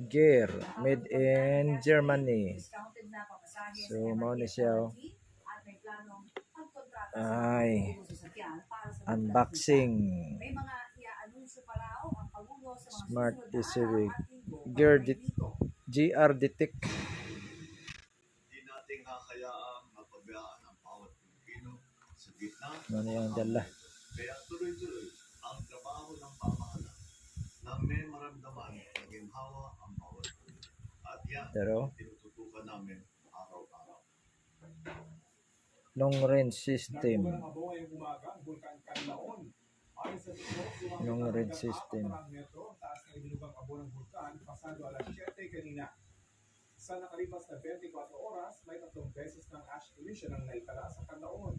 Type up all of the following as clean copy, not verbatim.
gear made in Germany. So mao ni siya ay unboxing Smart SUV GR Detect. Hindi natin hahayaan mapabayaan ang bawat Pilipino sa gitna Ano yung dala? Kaya tuloy-tuloy ang trabaho ng pamahalaan na may maramdaman ng ginhawa ang bawat Pilipino. At yan ang tinututukan namin araw-araw. Long range system. Long range system. Sa nakalipas na 24 oras, may 3 beses ng ash emission ang naitala sa Canlaon.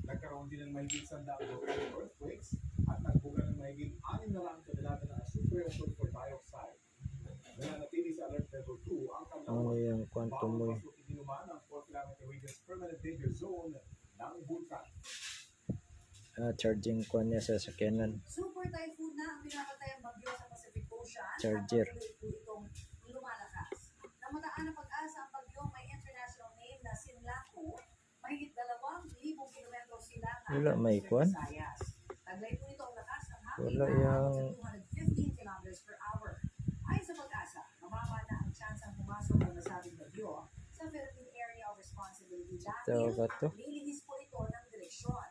Nagkaroon din ng mahigit 100 volcanic earthquakes at nagbuga ng mahigit 6 na lang tonelada ng asufre o sulfur dioxide. Nananatili sa alert level 2 ang Canlaon. Yung quantum mo. Bawal pasukin inuman ang 4-kilometer radius permanent danger zone ng bulkan. Charging ko niya sa sakyanan. Super typhoon na ang pinapatayang bagyo sa Pacific Ocean. Charger. Itong lumalakas. Namataan ng pag-asa ang bagyo may international name na Sinlaku. Mahigit 2,000 kilometro silangan. Wala may kwan? Taglay po ito ang lakas ng hangin Wala yung 215 kilometers per hour. Ayon sa pag-asa, mababa na ang tsansang pumasok ng nasabing bagyo sa Philippine Area of Responsibility dahil lilihis po ito ng direksyon.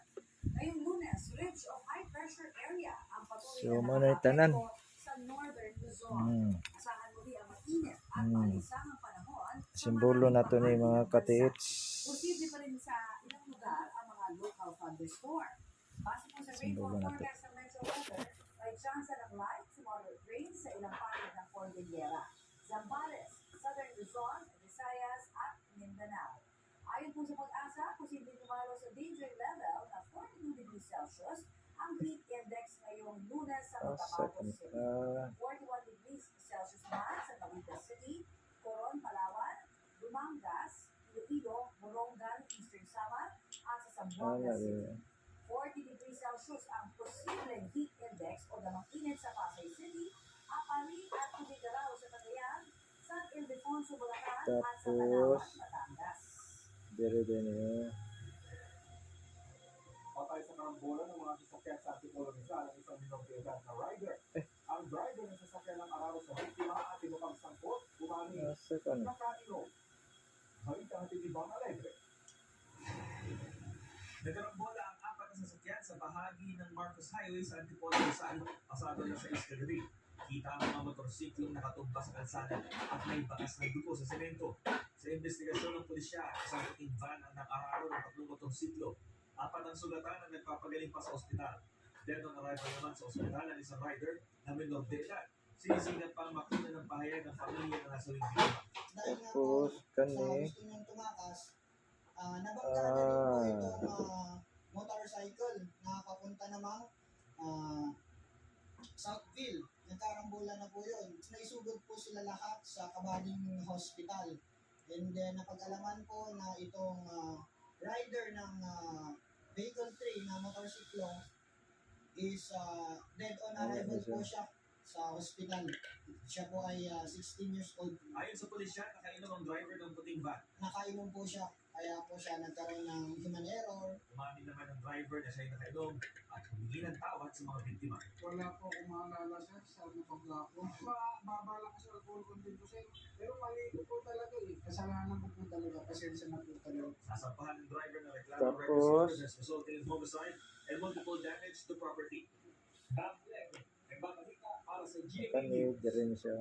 Ngayong Lunes, ridge of high pressure area ang patuloy na nakapekto sa northern Luzon. Asahan muli ang mainit at maalisangang panahon. Simbolo na to ni mga katiits. Posible pa rin sa ilang lugar ang mga local thunderstorm. Base po sa rainfall forecast ng Metro Weather, may chance ng light to moderate rain sa ilang panig ng Cordillera, Zambales, Southern Luzon, Visayas at Mindanao. Ayon po sa pag-asa, posibleng dumalo sa danger level na 42 degrees Celsius ang heat index ngayong Lunes sa Cotabato City, 41 degrees Celsius naman sa Cavite City, Coron, Palawan, Dumangas, Iloilo, Morongan, Eastern Samar at sa Zamboanga City. 40 degrees Celsius ang posibleng heat index o damang init sa Pasay City, Apari at Tubigarao sa Cagayan, San Ildefonso, Bulacan at sa Tanawan, Batangas. Dire din eh. Patay sa karambola ng mga sasakyan sa Antipolo Rizal ang isang minong edad na rider. Ang driver ng sasakyan ng araw sa biktima at ibang sangkot, umani na kainom. Balik ang Titibang Alegre. Nagkarambola ang 4 na sasakyan sa bahagi ng Marcos Highway sa Antipolo Rizal pasado na sa Iscagari. Kita ang mga motorsiklong nakatumba sa kalsada at may bakas na dugo sa semento. Sa investigasyon ng pulisya, isang puting van ang nang-araro ng 3 motorsiklo. 4 ang sugatan ang nagpapagaling pa sa ospital. Dead on arrival naman sa ospital ang isang rider na minor de edad. Sinisingat pang makita ng pahayag ng pamilya na nasa biktima. Tapos kani motorcycle na papunta namang Southville. Nagkarambola na po yun. Naisugod po sila lahat sa Kabaling Hospital. And then napag-alaman po na itong rider ng vehicle 3 na motorsiklo is dead on arrival po siya sa hospital. Siya po ay 16 years old. Ayon sa pulisya, nakainom ang driver ng puting van. Nakainom po siya. Kaya po siya nagkaroon ng human error. Umamin naman ang driver na siya'y nakainom at humingi ng tawad sa mga biktima. Wala po akong maalala sir sa napagla ko. Babala ko sa alcohol content ko sir. Pero mali ko po talaga eh. Kasalanan ko po talaga. Pasensya na po talaga. Sasampahan ng driver na reklamo representative has resulted in homicide and multiple damage to property. Nagbabalita para sa kani dire siya.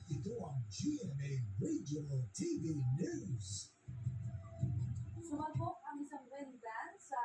Ito ang GMA Regional TV News. Sumagpok ang isang wind van sa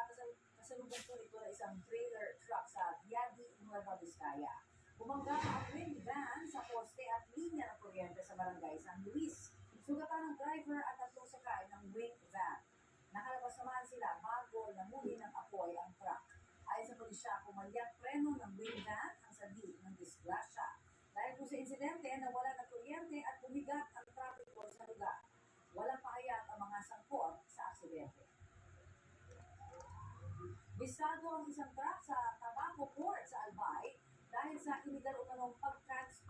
kasalubong po ito na isang trailer truck sa Biagi, Nueva Vizcaya. Bumangga ang wind van sa poste at linya ng kuryente sa barangay San Luis. Sugatan ng driver at 3 sakay ng wind van. Nakalabas naman sila bago namuli ng apoy ang truck. Ayon sa pulisya, pumalyak preno ng wind van ang sanhi ng disgrasya. Dahil po sa insidente, nawala ng kuryente at bumigat ang trapiko sa lugar. Walang pahayag ang mga sangkot sa aksidente. Bisado ang isang truck sa Tabaco Port sa Albay dahil sa illegal umanong pag-transfer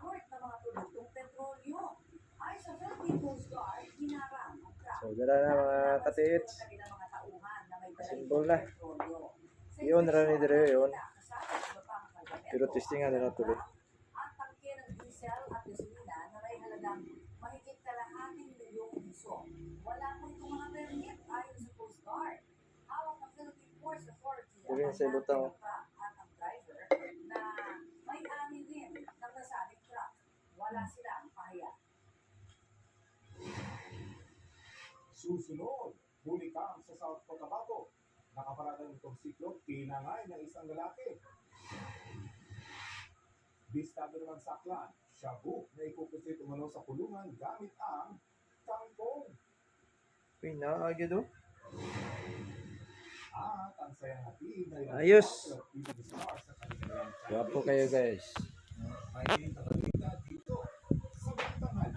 Philippine Coast Guard hinarang ang truck. So, dala na mga katiits. Sa kanilang mga tauhan na may dalang Simbol na. petrolyo. Sa Yun, rani dire yun. kasama ang iba pang kargamento, Pero testingan na tuloy. at tangke ng diesel at gasolina na may halagang mahigit kalahating milyong piso. Wala po itong mga permit ayon sa Coast Guard. Hawak ng Philippine Ports Authority ang Tuloy sa mandato lutang. ng truck at ang driver na may-ari din ng nasaling truck. Wala silang pahiya. Susunod, huli kang sa South Cotabato. Nakaparada ng torsiklo, pinangay ng isang lalaki. Bistado naman saklan, shabu na ikukusit umano sa kulungan gamit ang kangkong. Uy, naagyo do. At ang sayang hatid na ilang Ayos. popular TV stars sa kanilang Guwapo kayo guys. may nakabalita dito sa Batangan.